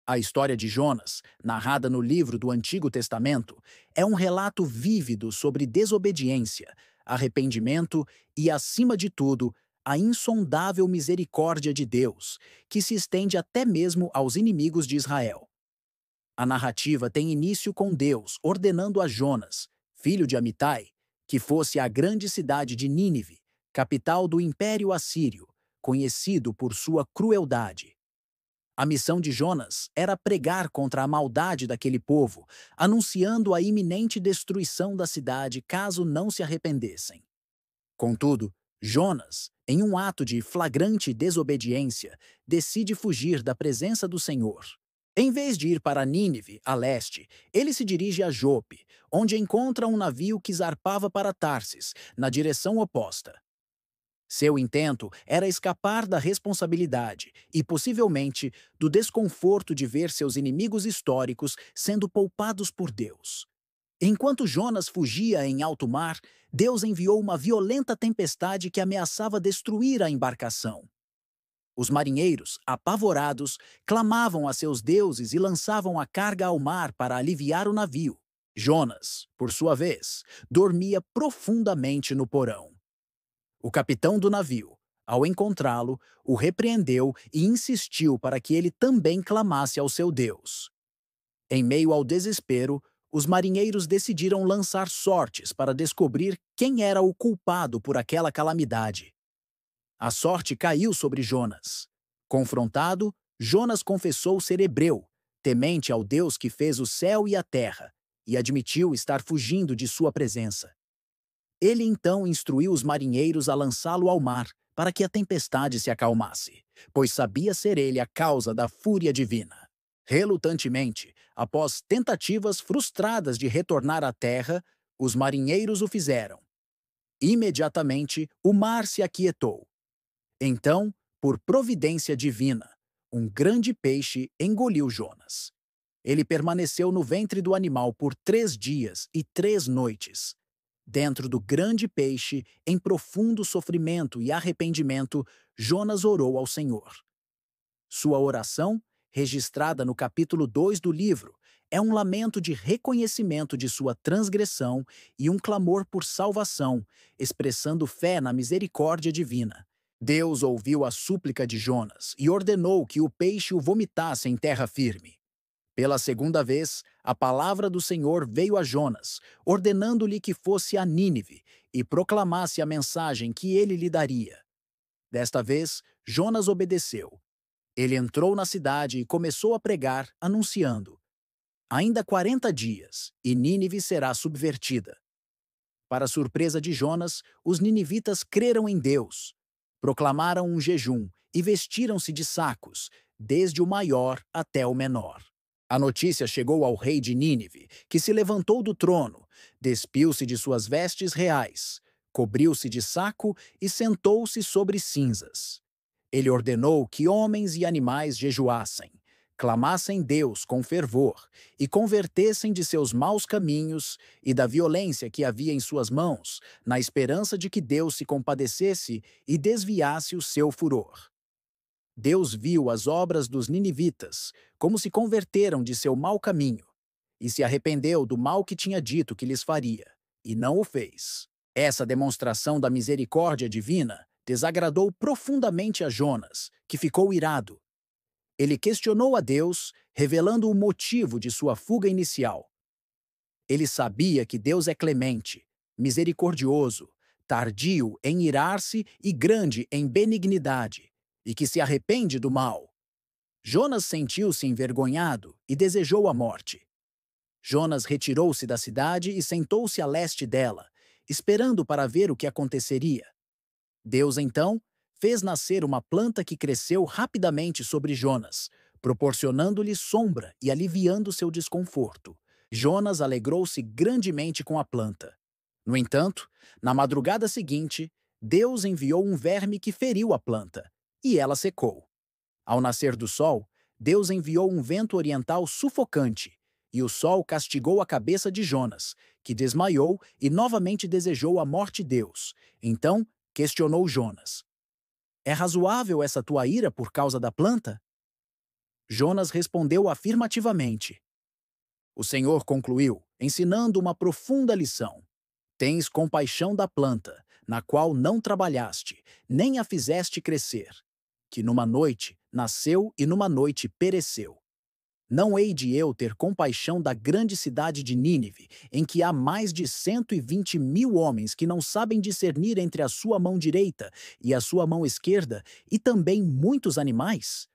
A história de Jonas, narrada no livro do Antigo Testamento, é um relato vívido sobre desobediência, arrependimento e, acima de tudo, a insondável misericórdia de Deus, que se estende até mesmo aos inimigos de Israel. A narrativa tem início com Deus ordenando a Jonas, filho de Amitai, que fosse à grande cidade de Nínive, capital do Império Assírio, conhecido por sua crueldade. A missão de Jonas era pregar contra a maldade daquele povo, anunciando a iminente destruição da cidade caso não se arrependessem. Contudo, Jonas, em um ato de flagrante desobediência, decide fugir da presença do Senhor. Em vez de ir para Nínive, a leste, ele se dirige a Jope, onde encontra um navio que zarpava para Tarsis, na direção oposta. Seu intento era escapar da responsabilidade e, possivelmente, do desconforto de ver seus inimigos históricos sendo poupados por Deus. Enquanto Jonas fugia em alto mar, Deus enviou uma violenta tempestade que ameaçava destruir a embarcação. Os marinheiros, apavorados, clamavam a seus deuses e lançavam a carga ao mar para aliviar o navio. Jonas, por sua vez, dormia profundamente no porão. O capitão do navio, ao encontrá-lo, o repreendeu e insistiu para que ele também clamasse ao seu Deus. Em meio ao desespero, os marinheiros decidiram lançar sortes para descobrir quem era o culpado por aquela calamidade. A sorte caiu sobre Jonas. Confrontado, Jonas confessou ser hebreu, temente ao Deus que fez o céu e a terra, e admitiu estar fugindo de sua presença. Ele então instruiu os marinheiros a lançá-lo ao mar para que a tempestade se acalmasse, pois sabia ser ele a causa da fúria divina. Relutantemente, após tentativas frustradas de retornar à terra, os marinheiros o fizeram. Imediatamente, o mar se aquietou. Então, por providência divina, um grande peixe engoliu Jonas. Ele permaneceu no ventre do animal por 3 dias e 3 noites. Dentro do grande peixe, em profundo sofrimento e arrependimento, Jonas orou ao Senhor. Sua oração, registrada no capítulo 2 do livro, é um lamento de reconhecimento de sua transgressão e um clamor por salvação, expressando fé na misericórdia divina. Deus ouviu a súplica de Jonas e ordenou que o peixe o vomitasse em terra firme. Pela segunda vez, a palavra do Senhor veio a Jonas, ordenando-lhe que fosse a Nínive e proclamasse a mensagem que ele lhe daria. Desta vez, Jonas obedeceu. Ele entrou na cidade e começou a pregar, anunciando: Ainda 40 dias, e Nínive será subvertida. Para surpresa de Jonas, os ninivitas creram em Deus, proclamaram um jejum e vestiram-se de sacos, desde o maior até o menor. A notícia chegou ao rei de Nínive, que se levantou do trono, despiu-se de suas vestes reais, cobriu-se de saco e sentou-se sobre cinzas. Ele ordenou que homens e animais jejuassem, clamassem Deus com fervor e convertessem de seus maus caminhos e da violência que havia em suas mãos, na esperança de que Deus se compadecesse e desviasse o seu furor. Deus viu as obras dos ninivitas, como se converteram de seu mau caminho, e se arrependeu do mal que tinha dito que lhes faria, e não o fez. Essa demonstração da misericórdia divina desagradou profundamente a Jonas, que ficou irado. Ele questionou a Deus, revelando o motivo de sua fuga inicial. Ele sabia que Deus é clemente, misericordioso, tardio em irar-se e grande em benignidade, e que se arrepende do mal. Jonas sentiu-se envergonhado e desejou a morte. Jonas retirou-se da cidade e sentou-se a leste dela, esperando para ver o que aconteceria. Deus, então, fez nascer uma planta que cresceu rapidamente sobre Jonas, proporcionando-lhe sombra e aliviando seu desconforto. Jonas alegrou-se grandemente com a planta. No entanto, na madrugada seguinte, Deus enviou um verme que feriu a planta, e ela secou. Ao nascer do sol, Deus enviou um vento oriental sufocante, e o sol castigou a cabeça de Jonas, que desmaiou e novamente desejou a morte de Deus. Então, questionou Jonas: É razoável essa tua ira por causa da planta? Jonas respondeu afirmativamente. O Senhor concluiu, ensinando uma profunda lição. Tens compaixão da planta, na qual não trabalhaste, nem a fizeste crescer, que numa noite nasceu e numa noite pereceu. Não hei de eu ter compaixão da grande cidade de Nínive, em que há mais de 120 mil homens que não sabem discernir entre a sua mão direita e a sua mão esquerda, e também muitos animais?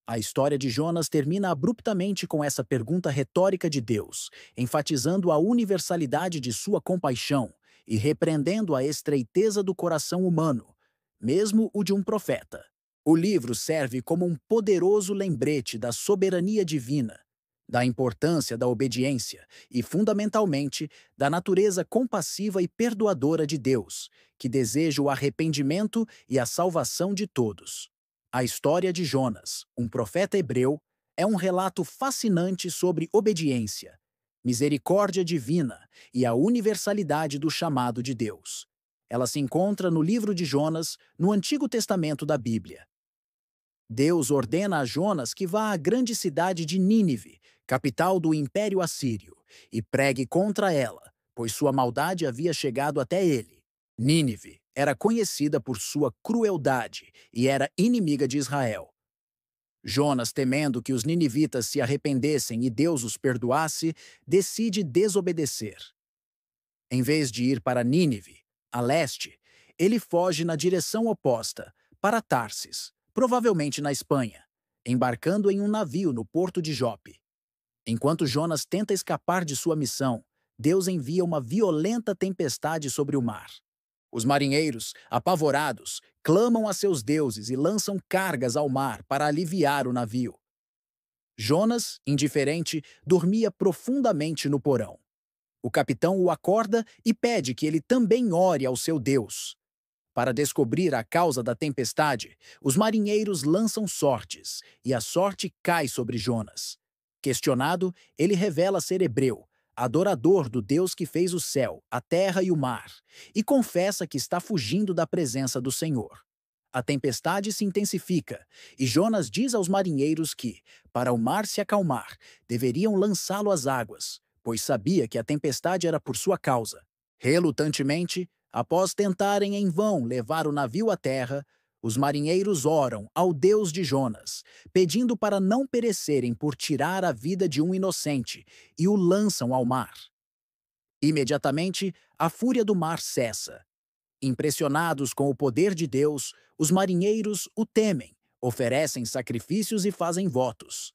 A história de Jonas termina abruptamente com essa pergunta retórica de Deus, enfatizando a universalidade de sua compaixão e repreendendo a estreiteza do coração humano, mesmo o de um profeta. O livro serve como um poderoso lembrete da soberania divina, da importância da obediência e, fundamentalmente, da natureza compassiva e perdoadora de Deus, que deseja o arrependimento e a salvação de todos. A história de Jonas, um profeta hebreu, é um relato fascinante sobre obediência, misericórdia divina e a universalidade do chamado de Deus. Ela se encontra no livro de Jonas, no Antigo Testamento da Bíblia. Deus ordena a Jonas que vá à grande cidade de Nínive, capital do Império Assírio, e pregue contra ela, pois sua maldade havia chegado até ele. Nínive era conhecida por sua crueldade e era inimiga de Israel. Jonas, temendo que os ninivitas se arrependessem e Deus os perdoasse, decide desobedecer. Em vez de ir para Nínive, a leste, ele foge na direção oposta, para Tarsis, provavelmente na Espanha, embarcando em um navio no porto de Jope. Enquanto Jonas tenta escapar de sua missão, Deus envia uma violenta tempestade sobre o mar. Os marinheiros, apavorados, clamam a seus deuses e lançam cargas ao mar para aliviar o navio. Jonas, indiferente, dormia profundamente no porão. O capitão o acorda e pede que ele também ore ao seu Deus. Para descobrir a causa da tempestade, os marinheiros lançam sortes, e a sorte cai sobre Jonas. Questionado, ele revela ser hebreu, adorador do Deus que fez o céu, a terra e o mar, e confessa que está fugindo da presença do Senhor. A tempestade se intensifica, e Jonas diz aos marinheiros que, para o mar se acalmar, deveriam lançá-lo às águas, pois sabia que a tempestade era por sua causa. Relutantemente, após tentarem em vão levar o navio à terra, os marinheiros oram ao Deus de Jonas, pedindo para não perecerem por tirar a vida de um inocente, e o lançam ao mar. Imediatamente, a fúria do mar cessa. Impressionados com o poder de Deus, os marinheiros o temem, oferecem sacrifícios e fazem votos.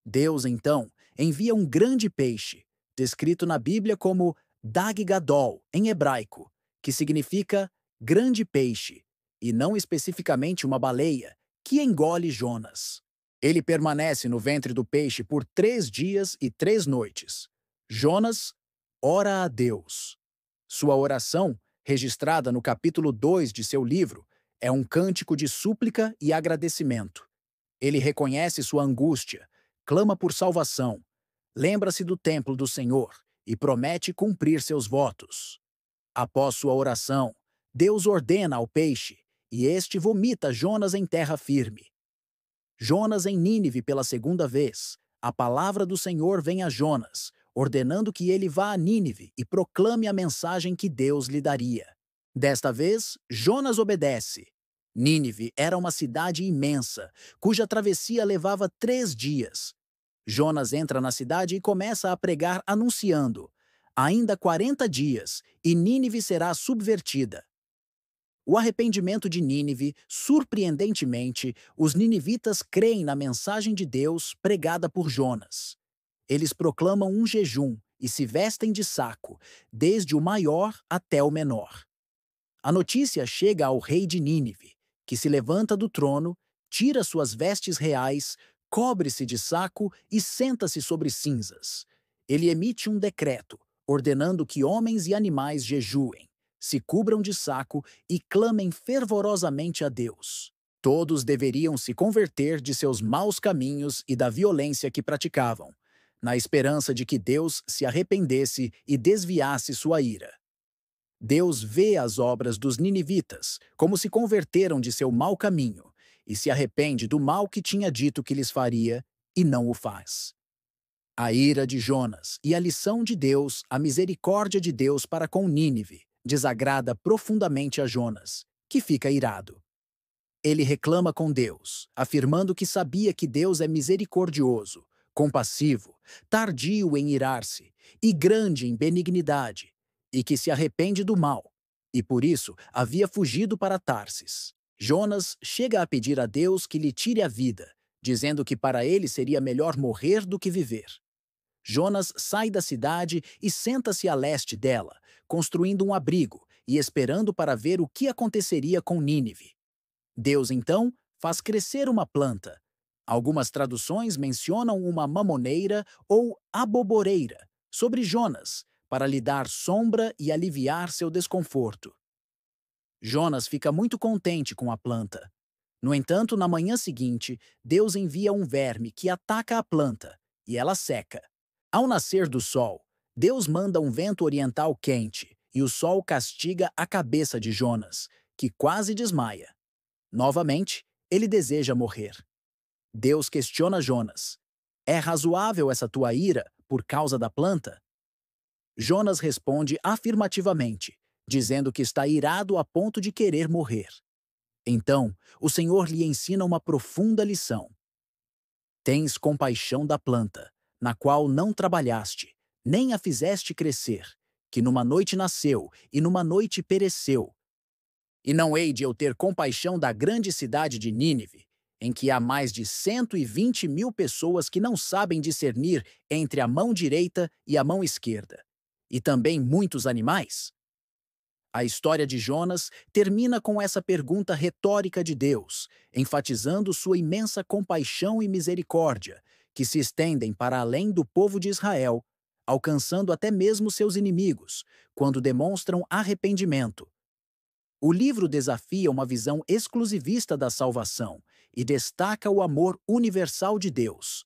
Deus, então, envia um grande peixe, descrito na Bíblia como Dag Gadol, em hebraico, que significa grande peixe, e não especificamente uma baleia, que engole Jonas. Ele permanece no ventre do peixe por 3 dias e 3 noites. Jonas ora a Deus. Sua oração, registrada no capítulo 2 de seu livro, é um cântico de súplica e agradecimento. Ele reconhece sua angústia, clama por salvação, lembra-se do templo do Senhor e promete cumprir seus votos. Após sua oração, Deus ordena ao peixe, e este vomita Jonas em terra firme. Jonas em Nínive pela segunda vez. A palavra do Senhor vem a Jonas, ordenando que ele vá a Nínive e proclame a mensagem que Deus lhe daria. Desta vez, Jonas obedece. Nínive era uma cidade imensa, cuja travessia levava 3 dias. Jonas entra na cidade e começa a pregar anunciando: ainda 40 dias, e Nínive será subvertida. O arrependimento de Nínive, surpreendentemente, os ninivitas creem na mensagem de Deus pregada por Jonas. Eles proclamam um jejum e se vestem de saco, desde o maior até o menor. A notícia chega ao rei de Nínive, que se levanta do trono, tira suas vestes reais, cobre-se de saco e senta-se sobre cinzas. Ele emite um decreto, ordenando que homens e animais jejuem, se cubram de saco e clamem fervorosamente a Deus. Todos deveriam se converter de seus maus caminhos e da violência que praticavam, na esperança de que Deus se arrependesse e desviasse sua ira. Deus vê as obras dos ninivitas, como se converteram de seu mau caminho, e se arrepende do mal que tinha dito que lhes faria e não o faz. A ira de Jonas e a lição de Deus, a misericórdia de Deus para com Nínive, desagrada profundamente a Jonas, que fica irado. Ele reclama com Deus, afirmando que sabia que Deus é misericordioso, compassivo, tardio em irar-se e grande em benignidade, e que se arrepende do mal, e por isso havia fugido para Tarsis. Jonas chega a pedir a Deus que lhe tire a vida, dizendo que para ele seria melhor morrer do que viver. Jonas sai da cidade e senta-se a leste dela, construindo um abrigo e esperando para ver o que aconteceria com Nínive. Deus, então, faz crescer uma planta. Algumas traduções mencionam uma mamoneira ou aboboreira sobre Jonas, para lhe dar sombra e aliviar seu desconforto. Jonas fica muito contente com a planta. No entanto, na manhã seguinte, Deus envia um verme que ataca a planta, e ela seca. Ao nascer do sol, Deus manda um vento oriental quente, e o sol castiga a cabeça de Jonas, que quase desmaia. Novamente, ele deseja morrer. Deus questiona Jonas: é razoável essa tua ira por causa da planta? Jonas responde afirmativamente, dizendo que está irado a ponto de querer morrer. Então, o Senhor lhe ensina uma profunda lição. Tens compaixão da planta, na qual não trabalhaste, nem a fizeste crescer, que numa noite nasceu e numa noite pereceu. E não hei de eu ter compaixão da grande cidade de Nínive, em que há mais de 120.000 pessoas que não sabem discernir entre a mão direita e a mão esquerda, e também muitos animais? A história de Jonas termina com essa pergunta retórica de Deus, enfatizando sua imensa compaixão e misericórdia, que se estendem para além do povo de Israel, alcançando até mesmo seus inimigos, quando demonstram arrependimento. O livro desafia uma visão exclusivista da salvação e destaca o amor universal de Deus.